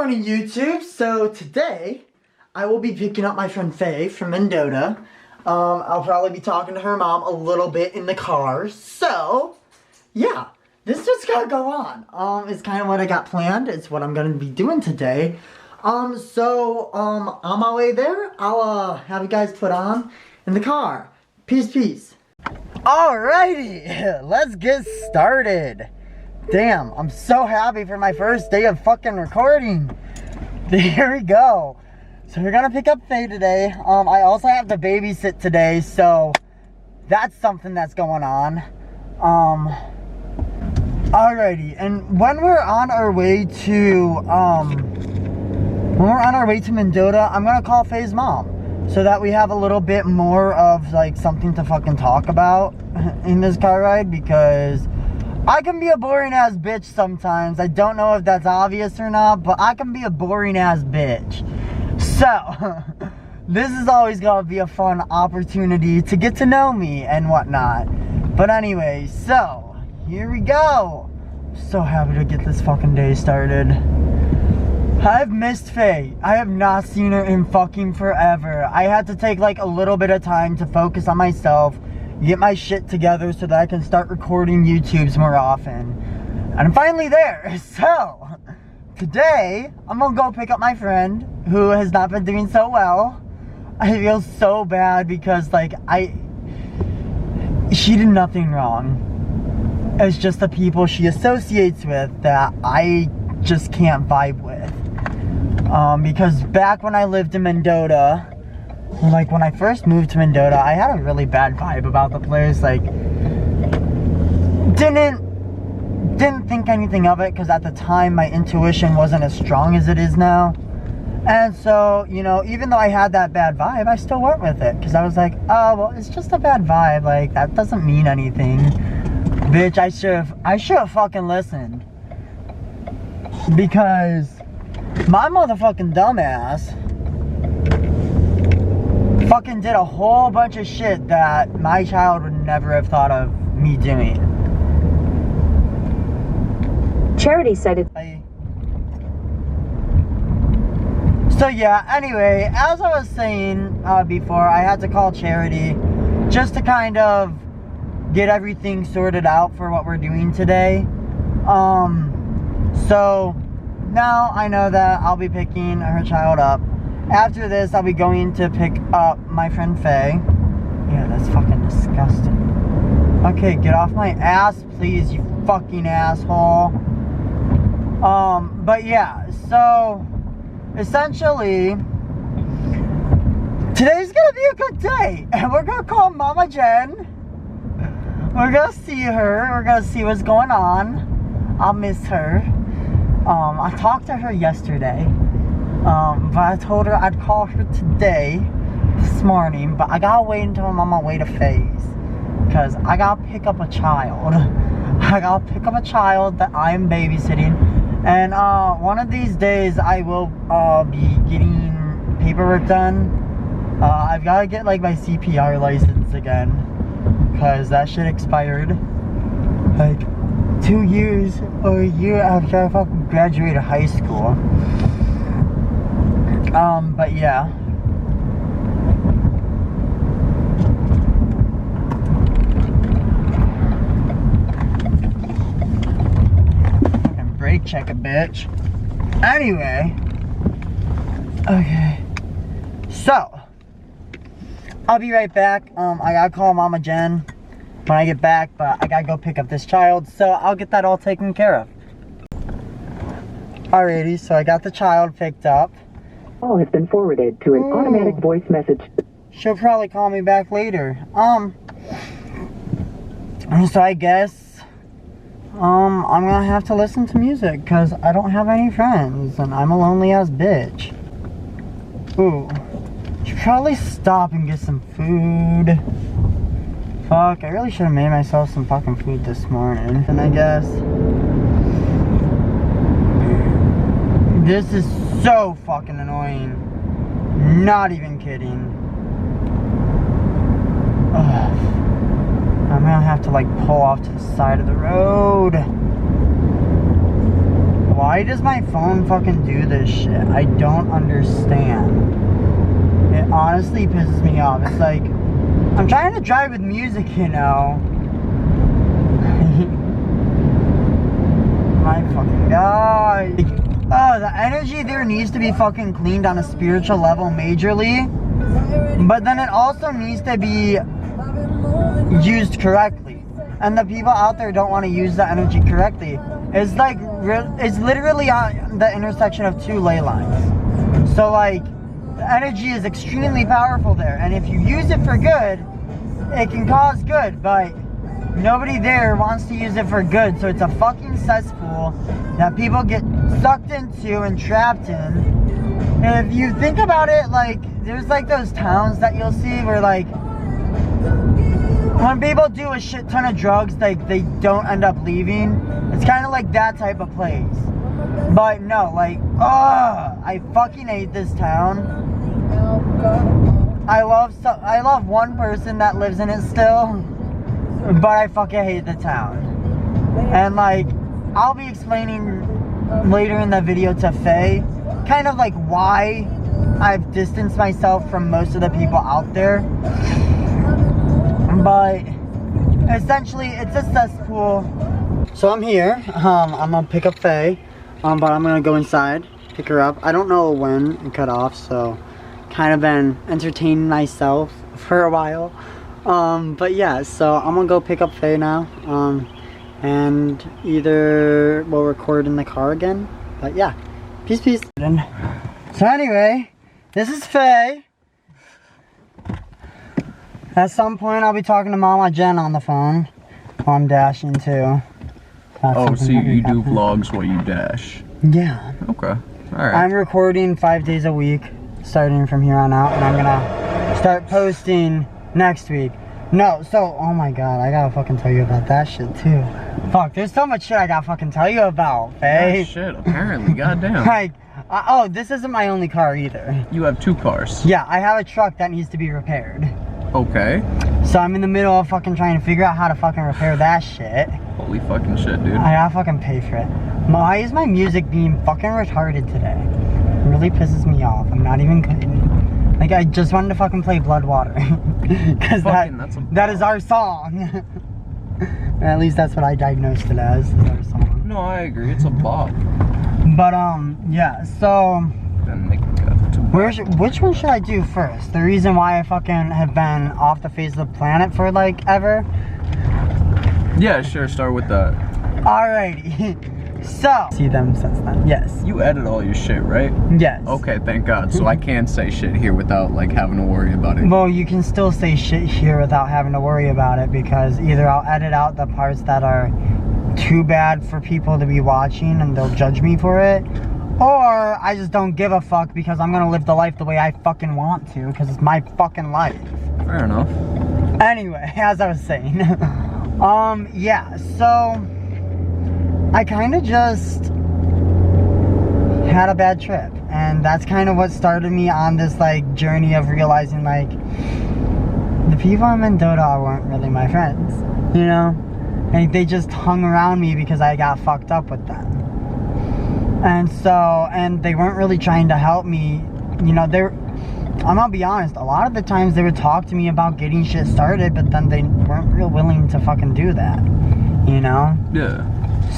morning, YouTube. So today I will be picking up my friend Faye from Mendota. I'll probably be talking to her mom a little bit in the car. So yeah, this just gotta go on. It's kind of what I got planned. It's what I'm gonna be doing today. On my way there, I'll have you guys put on in the car. Peace. Alrighty, let's get started. Damn, I'm so happy for my first day of fucking recording. Here we go. So we're gonna pick up Faye today. I also have to babysit today, so that's something that's going on. Alrighty, and when we're on our way to Mendota, I'm gonna call Faye's mom so that we have a little bit more of like something to fucking talk about in this car ride, because I can be a boring ass bitch sometimes. I don't know if that's obvious or not, but I can be a boring ass bitch. So, this is always gonna be a fun opportunity to get to know me and whatnot. But anyway, so, here we go. So happy to get this fucking day started. I've missed Faye. I have not seen her in fucking forever. I had to take like a little bit of time to focus on myself, get my shit together so that I can start recording YouTubes more often. And I'm finally there. So, today, I'm gonna go pick up my friend who has not been doing so well. I feel so bad because like, she did nothing wrong. It's just the people she associates with that I just can't vibe with. Because back when I lived in Mendota, like when I first moved to Mendota, I had a really bad vibe about the place. Like, didn't think anything of it because at the time my intuition wasn't as strong as it is now. And so, you know, even though I had that bad vibe, I still went with it because I was like, oh, well, it's just a bad vibe. Like, that doesn't mean anything. Bitch, I should have fucking listened. Because my motherfucking dumbass fucking did a whole bunch of shit that my child would never have thought of me doing. Charity cited. So yeah, anyway, as I was saying before, I had to call Charity just to kind of get everything sorted out for what we're doing today. So now I know that I'll be picking her child up. After this, I'll be going to pick up my friend Faye. Yeah, that's fucking disgusting. Okay, get off my ass, please, you fucking asshole. But yeah, so essentially, today's gonna be a good day. And we're gonna call Mama Jen. We're gonna see her. We're gonna see what's going on. I'll miss her. I talked to her yesterday. But I told her I'd call her today, this morning, but I gotta wait until I'm on my way to Faye's, because I gotta pick up a child. I gotta pick up a child that I'm babysitting, and one of these days I will be getting paperwork done. I've gotta get like my CPR license again, because that shit expired like 2 years or a year after I fucking graduated high school. But yeah. Fucking brake check a bitch. Anyway. Okay. So, I'll be right back. I gotta call Mama Jen when I get back, but I gotta go pick up this child, so I'll get that all taken care of. Alrighty, so I got the child picked up. Call has been forwarded to an automatic voice message. She'll probably call me back later. So I guess, I'm gonna have to listen to music because I don't have any friends and I'm a lonely ass bitch. Ooh. Should probably stop and get some food. Fuck, I really should have made myself some fucking food this morning. And I guess this is so fucking annoying. Not even kidding. Ugh. I'm gonna have to like pull off to the side of the road. Why Why does my phone fucking do this shit? I don't understand. It honestly pisses me off. It's like, I'm trying to drive with music, you know. My fucking god. Oh, the energy there needs to be fucking cleaned on a spiritual level majorly. But then it also needs to be used correctly. And the people out there don't want to use the energy correctly. It's like, it's literally on the intersection of two ley lines. So like, the energy is extremely powerful there. And if you use it for good, it can cause good. But nobody there wants to use it for good. So it's a fucking cesspool that people get sucked into and trapped in. And if you think about it, like, there's like those towns that you'll see where like, when people do a shit ton of drugs, like, they don't end up leaving. It's kind of like that type of place. But no, like, I fucking hate this town. I love one person that lives in it still, but I fucking hate the town. And like, I'll be explaining later in the video to Faye, kind of like why I've distanced myself from most of the people out there. But essentially, it's a cesspool. So I'm here. I'm gonna pick up Faye, but I'm gonna go inside, pick her up. I don't know when it cut off, so kind of been entertaining myself for a while. But yeah, so I'm gonna go pick up Faye now, and either we'll record in the car again. But yeah, peace. So anyway, this is Faye. At some point, I'll be talking to Mama Jen on the phone while I'm dashing too. Oh, so you do vlogs while you dash? Yeah. Okay. All right. I'm recording 5 days a week, starting from here on out, and I'm gonna start posting next week. No, so, oh my god, I gotta fucking tell you about that shit too. Fuck, there's so much shit I gotta fucking tell you about, Faye. Oh, shit, apparently, goddamn. Like, oh, this isn't my only car either. You have 2 cars? Yeah, I have a truck that needs to be repaired. Okay. So I'm in the middle of fucking trying to figure out how to fucking repair that shit. Holy fucking shit, dude. I gotta fucking pay for it. Why is my music being fucking retarded today? It really pisses me off. I'm not even kidding. Like, I just wanted to fucking play Blood Water. Because that is our song. At least that's what I diagnosed it as. Our song. No, I agree. It's a bop. But, yeah, so... Which one should I do first? The reason why I fucking have been off the face of the planet for like ever? Yeah, sure, start with that. Alrighty. So, see them since then. Yes. You edit all your shit, right? Yes. Okay, thank God. So I can't say shit here without like having to worry about it. Well, you can still say shit here without having to worry about it, because either I'll edit out the parts that are too bad for people to be watching and they'll judge me for it, or I just don't give a fuck because I'm gonna live the life the way I fucking want to, because it's my fucking life. Fair enough. Anyway, as I was saying, yeah, so I kind of just had a bad trip, and that's kind of what started me on this like journey of realizing like the people in Mendota weren't really my friends, you know? Like, they just hung around me because I got fucked up with them. And so, and they weren't really trying to help me, you know. I'm gonna be honest, a lot of the times they would talk to me about getting shit started, but then they weren't real willing to fucking do that, you know? Yeah.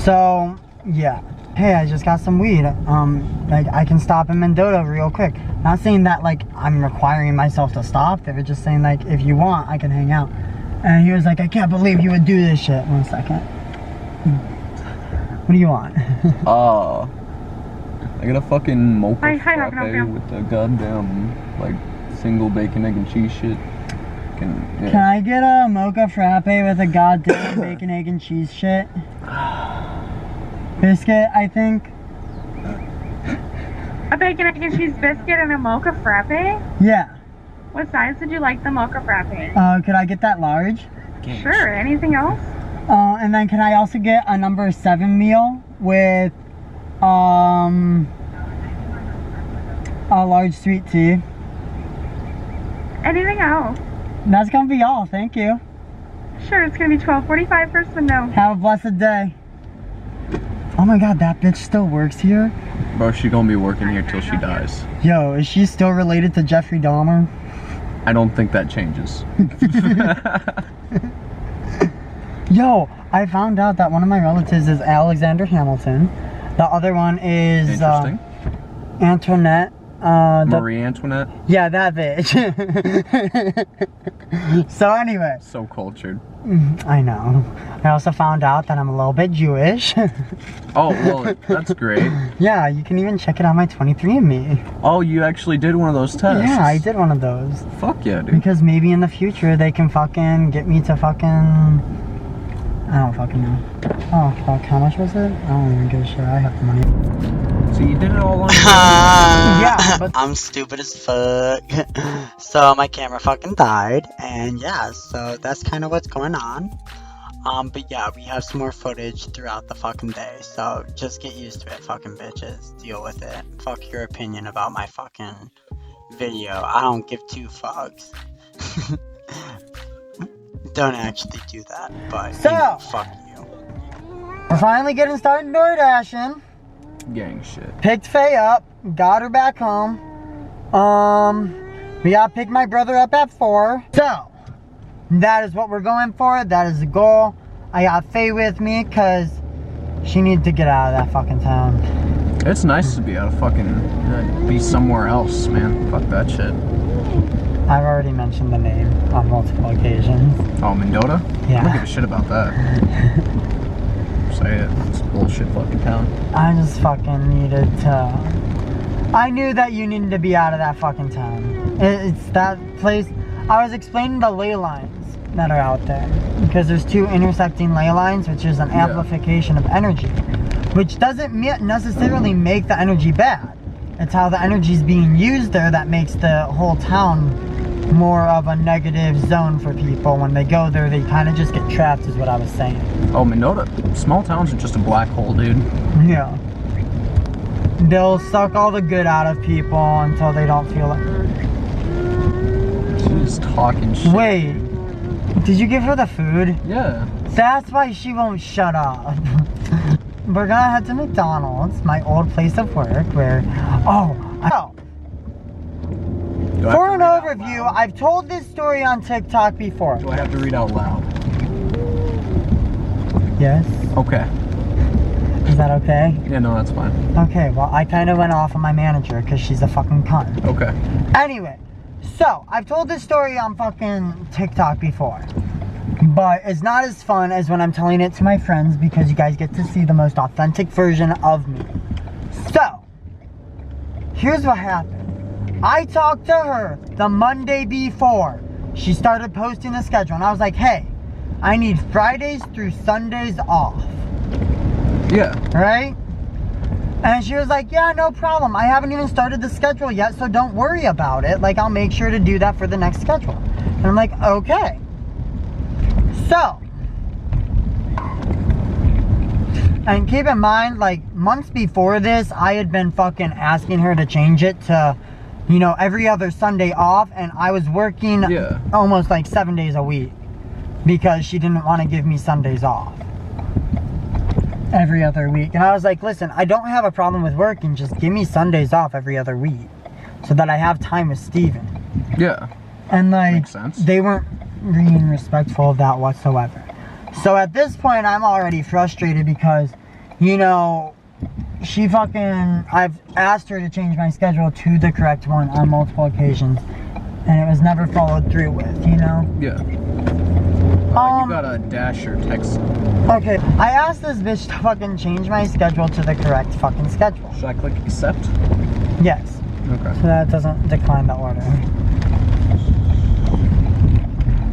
So, yeah. Hey, I just got some weed. Like, I can stop in Mendota real quick. Not saying that, like, I'm requiring myself to stop there, just saying, like, if you want, I can hang out. And he was like, I can't believe you would do this shit. 1 second. What do you want? I got a fucking mocha frappe with the goddamn, like, single bacon, egg, and cheese shit. Can I get a mocha frappe with a goddamn bacon, egg, and cheese shit? Biscuit, I think. A bacon, egg, and cheese biscuit and a mocha frappe? Yeah. What size did you like the mocha frappe? Could I get that large? Sure, anything else? And then can I also get a number 7 meal with a large sweet tea? Anything else? That's gonna be all, thank you. Sure, it's gonna be $12.45 first window. Have a blessed day. Oh my god, that bitch still works here? Bro, she gonna be working here till she dies. Yo, is she still related to Jeffrey Dahmer? I don't think that changes. Yo, I found out that one of my relatives is Alexander Hamilton. The other one is Interesting. Antoinette. Marie Antoinette. Yeah, that bitch. So anyway. So cultured. I know. I also found out that I'm a little bit Jewish. Oh, well, that's great. Yeah, you can even check it on my 23andMe. Oh, you actually did one of those tests? Yeah, I did one of those. Fuck yeah, dude. Because maybe in the future they can fucking get me to fucking... I don't fucking know. Oh, fuck, how much was it? I don't even give a shit, I have the money. So you did it all on Yeah, but I'm stupid as fuck. So my camera fucking died, and yeah, so that's kind of what's going on. But yeah, we have some more footage throughout the fucking day, so just get used to it, fucking bitches. Deal with it. Fuck your opinion about my fucking video. I don't give two fucks. Don't actually do that, but so, you know, fuck you. We're finally getting started door dashing. Gang shit. Picked Faye up, got her back home. We gotta pick my brother up at 4. So, that is what we're going for. That is the goal. I got Faye with me because she needs to get out of that fucking town. It's nice to be out of fucking, be somewhere else, man. Fuck that shit. I've already mentioned the name on multiple occasions. Oh, Mendota? Yeah. I don't give a shit about that. Say it. It's a bullshit fucking town. I just fucking needed to... I knew that you needed to be out of that fucking town. It's that place... I was explaining the ley lines that are out there. Because there's 2 intersecting ley lines, which is an amplification of energy. Which doesn't necessarily make the energy bad. It's how the energy is being used there that makes the whole town more of a negative zone for people. When they go there, they kind of just get trapped, is what I was saying. Oh, Mendota. Small towns are just a black hole, dude. Yeah. They'll suck all the good out of people until they don't feel it. She's talking shit. Wait, did you give her the food? Yeah. That's why she won't shut up. We're gonna head to McDonald's, my old place of work, where... For an overview, I've told this story on TikTok before. Do I have to read out loud? Yes. Okay. Is that okay? Yeah, no, that's fine. Okay, well, I kind of went off on my manager because she's a fucking cunt. Okay. Anyway, so, I've told this story on fucking TikTok before. But it's not as fun as when I'm telling it to my friends because you guys get to see the most authentic version of me. So, here's what happened. I talked to her the Monday before she started posting the schedule, and I was like, hey, I need Fridays through Sundays off. Yeah. Right? And she was like, yeah, no problem. I haven't even started the schedule yet, so don't worry about it. Like, I'll make sure to do that for the next schedule. And I'm like, okay. So, and keep in mind, like, months before this, I had been fucking asking her to change it to, you know, every other Sunday off, and I was working almost like 7 days a week because she didn't want to give me Sundays off every other week. And I was like, listen, I don't have a problem with working, just give me Sundays off every other week so that I have time with Steven. Yeah. And like, makes sense. They weren't being respectful of that whatsoever. So at this point, I'm already frustrated because, you know, she fucking, I've asked her to change my schedule to the correct one on multiple occasions, and it was never followed through with, you know? Yeah. You gotta dash or text. Okay, I asked this bitch to fucking change my schedule to the correct fucking schedule. Should I click accept? Yes. Okay. So that doesn't decline the order.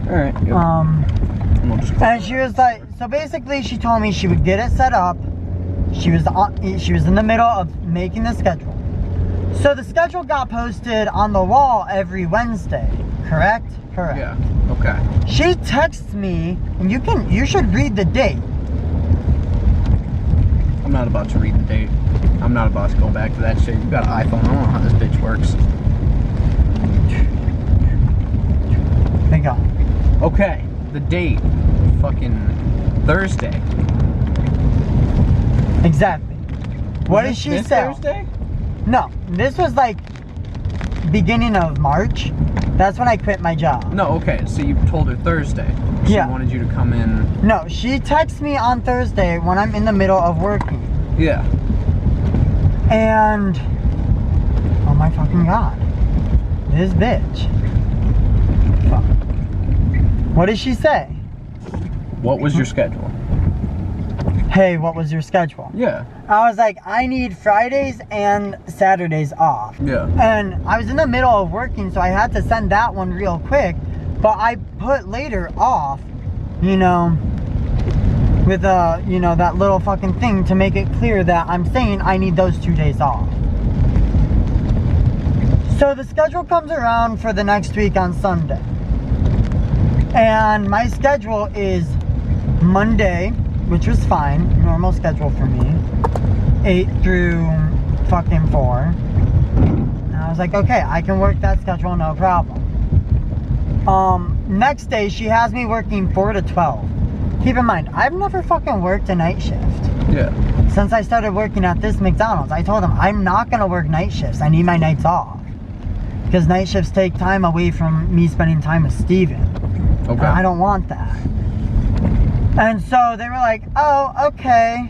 Alright. Yep. And she was like, so basically she told me she would get it set up. She was in the middle of making the schedule. So the schedule got posted on the wall every Wednesday, correct? Correct. Yeah, okay. She texts me, and you should read the date. I'm not about to read the date. I'm not about to go back to that shit. You got an iPhone. I don't know how this bitch works. There you go. Okay, the date. Fucking Thursday. Exactly. What did she This say? Thursday? No, this was like beginning of March. That's when I quit my job. No, okay, so you told her Thursday. She Yeah. wanted you to come in. No, she texts me on Thursday when I'm in the middle of working. Yeah. And, oh my fucking god. This bitch. Fuck. What did she say? What was your schedule? Hey, what was your schedule? Yeah. I was like, I need Fridays and Saturdays off. Yeah. And I was in the middle of working, so I had to send that one real quick. But I put later off, you know, with you know, that little fucking thing to make it clear that I'm saying I need those 2 days off. So the schedule comes around for the next week on Sunday. And my schedule is Monday, which was fine, normal schedule for me, 8 through fucking 4. And I was like, okay, I can work that schedule, no problem. Next day, she has me working 4 to 12. Keep in mind, I've never fucking worked a night shift. Yeah. Since I started working at this McDonald's, I told them I'm not gonna work night shifts. I need my nights off. Because night shifts take time away from me spending time with Steven. Okay. And I don't want that. And so they were like, oh, okay.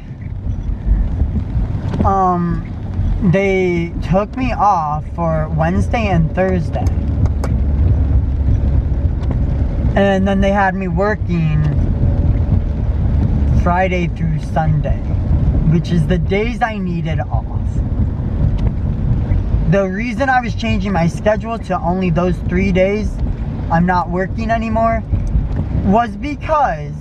They took me off for Wednesday and Thursday. And then they had me working Friday through Sunday, which is the days I needed off. The reason I was changing my schedule to only those 3 days I'm not working anymore was because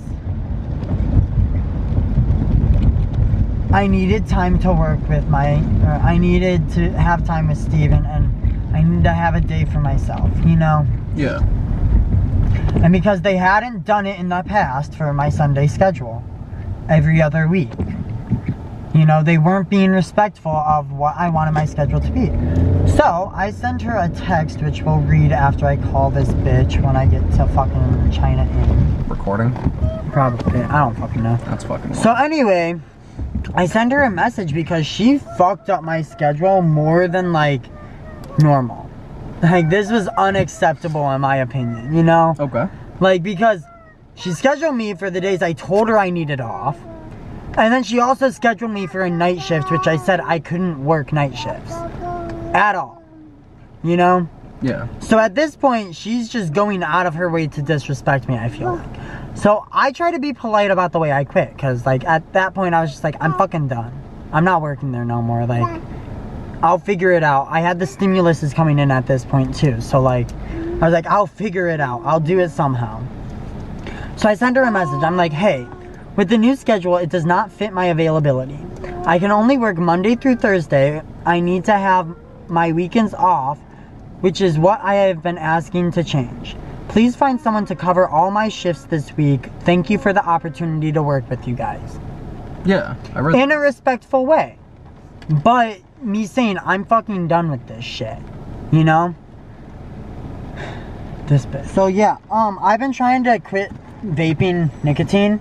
I needed time to work with I needed to have time with Steven, and I needed to have a day for myself, you know? Yeah. And because they hadn't done it in the past for my Sunday schedule every other week. You know, they weren't being respectful of what I wanted my schedule to be. So, I sent her a text, which we'll read after I call this bitch when I get to fucking China Inn. Recording? Probably. I don't fucking know. That's fucking So anyway, I sent her a message because she fucked up my schedule more than, like, normal. Like, this was unacceptable in my opinion, you know? Okay. Like, because she scheduled me for the days I told her I needed off. And then she also scheduled me for a night shift, which I said I couldn't work night shifts. At all. You know? Yeah. So at this point, she's just going out of her way to disrespect me, I feel like. So I try to be polite about the way I quit. Because, like, at that point, I was just like, I'm fucking done. I'm not working there no more. Like, I'll figure it out. I had the stimuluses coming in at this point, too. So, like, I was like, I'll figure it out. I'll do it somehow. So I sent her a message. I'm like, hey, with the new schedule, it does not fit my availability. I can only work Monday through Thursday. I need to have my weekends off, which is what I have been asking to change. Please find someone to cover all my shifts this week. Thank you for the opportunity to work with you guys. Yeah, I read In a respectful way. But me saying, I'm fucking done with this shit. You know? This bit. So yeah, I've been trying to quit vaping nicotine.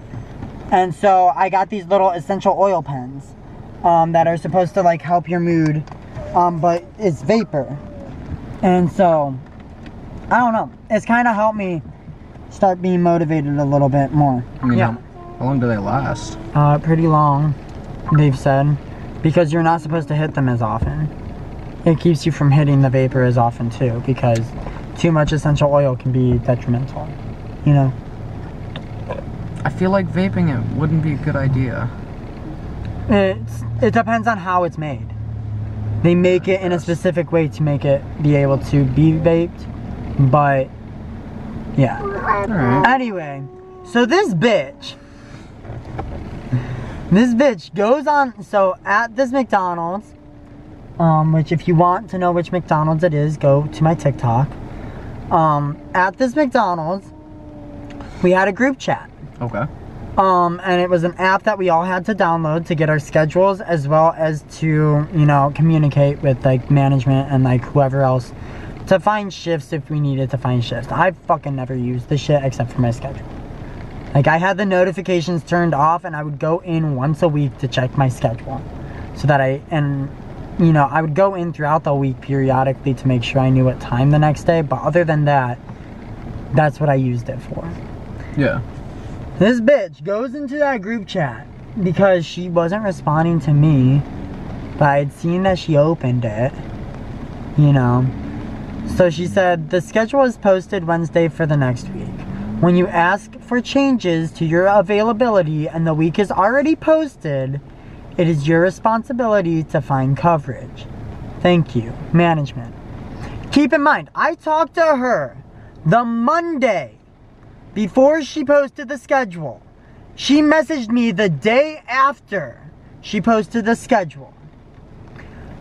And so I got these little essential oil pens that are supposed to like help your mood, but it's vapor. And so, I don't know, it's kind of helped me start being motivated a little bit more. I mean, Yeah. how long do they last? Pretty long, they've said, because you're not supposed to hit them as often. It keeps you from hitting the vapor as often too, because too much essential oil can be detrimental, you know? I feel like vaping it wouldn't be a good idea. It depends on how it's made. They make it in a specific way to make it be able to be vaped, but yeah. Alright. Anyway, so this bitch goes on, so at this McDonald's, which if you want to know which McDonald's it is, go to my TikTok. At this McDonald's, we had a group chat. Okay. And it was an app that we all had to download to get our schedules, as well as to, you know, communicate with like management and like whoever else to find shifts if we needed to find shifts. I fucking never used this shit except for my schedule. Like, I had the notifications turned off, and I would go in once a week to check my schedule. So that I would go in throughout the week periodically to make sure I knew what time the next day. But other than that, that's what I used it for. Yeah. This bitch goes into that group chat because she wasn't responding to me, but I had seen that she opened it, you know. So she said, the schedule is posted Wednesday for the next week. When you ask for changes to your availability and the week is already posted, it is your responsibility to find coverage. Thank you, management. Keep in mind, I talked to her the Monday before she posted the schedule. She messaged me the day after she posted the schedule.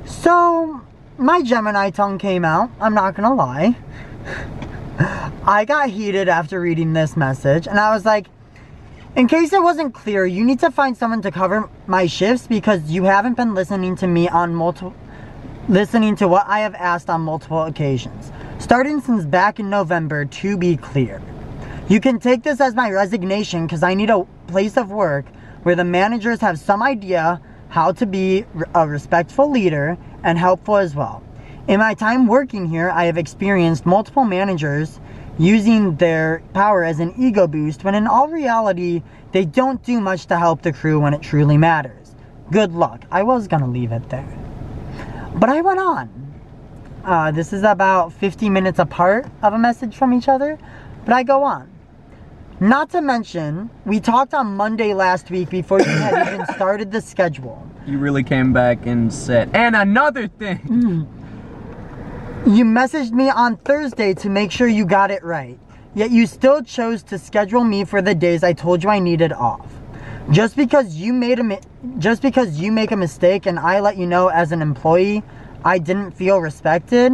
So, my Gemini tongue came out, I'm not gonna lie. I got heated after reading this message, and I was like, in case it wasn't clear, you need to find someone to cover my shifts because you haven't been listening to what I have asked on multiple occasions, starting since back in November, to be clear. You can take this as my resignation because I need a place of work where the managers have some idea how to be a respectful leader and helpful as well. In my time working here, I have experienced multiple managers using their power as an ego boost when in all reality, they don't do much to help the crew when it truly matters. Good luck. I was gonna leave it there, but I went on. This is about 50 minutes apart of a message from each other, but I go on. Not to mention, we talked on Monday last week before you had even started the schedule. You really came back and said, and another thing. You messaged me on Thursday to make sure you got it right, yet you still chose to schedule me for the days I told you I needed off. Just because you make a mistake and I let you know as an employee I didn't feel respected,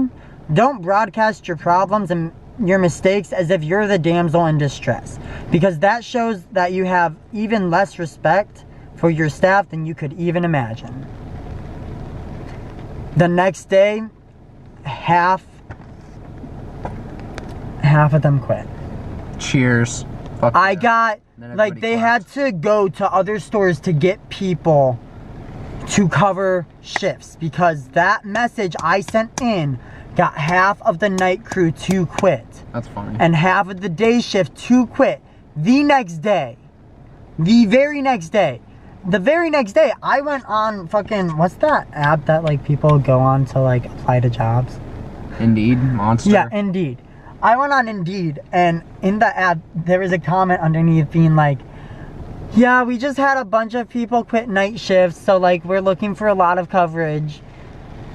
don't broadcast your problems and your mistakes as if you're the damsel in distress, because that shows that you have even less respect for your staff than you could even imagine. The next day, half of them quit. Cheers. Fuck I yeah. got, Then like, everybody they claps. had to go to other stores to get people to cover shifts because that message I sent in got half of the night crew to quit. That's fine. And half of the day shift to quit the next day. The very next day. The very next day, I went on fucking, what's that app that, like, people go on to, like, apply to jobs? Indeed, Monster. Yeah, Indeed. I went on Indeed, and in the app, there was a comment underneath being like, yeah, we just had a bunch of people quit night shifts, so, like, we're looking for a lot of coverage.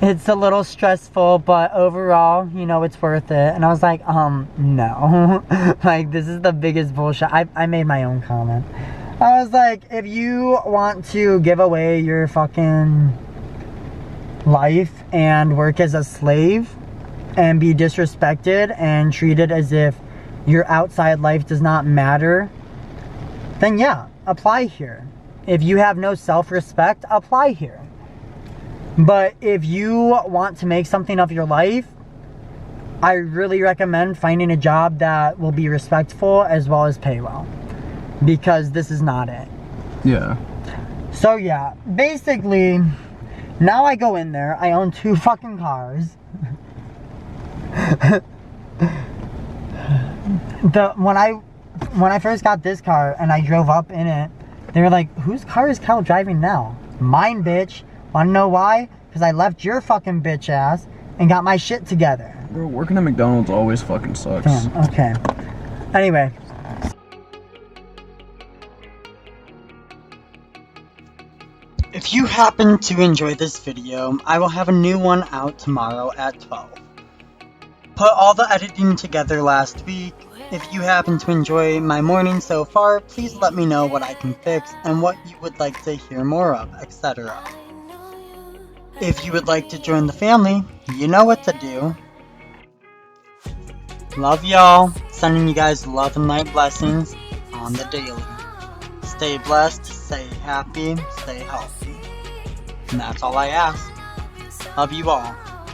It's a little stressful, but overall, you know, it's worth it. And I was like, no. Like, this is the biggest bullshit. I made my own comment. I was like, if you want to give away your fucking life and work as a slave and be disrespected and treated as if your outside life does not matter, then yeah, apply here. If you have no self-respect, apply here. But if you want to make something of your life, I really recommend finding a job that will be respectful as well as pay well. Because this is not it. Yeah. So yeah, basically, now I go in there, I own 2 fucking cars. When I first got this car and I drove up in it, they were like, whose car is Cal driving now? Mine, bitch. Wanna know why? Because I left your fucking bitch ass and got my shit together. Bro, working at McDonald's always fucking sucks. Damn, okay. Anyway. If you happen to enjoy this video, I will have a new one out tomorrow at 12. Put all the editing together last week. If you happen to enjoy my morning so far, please let me know what I can fix and what you would like to hear more of, etc. If you would like to join the family, you know what to do. Love y'all. Sending you guys love and light blessings on the daily. Stay blessed, stay happy, stay healthy. And that's all I ask. Love you all.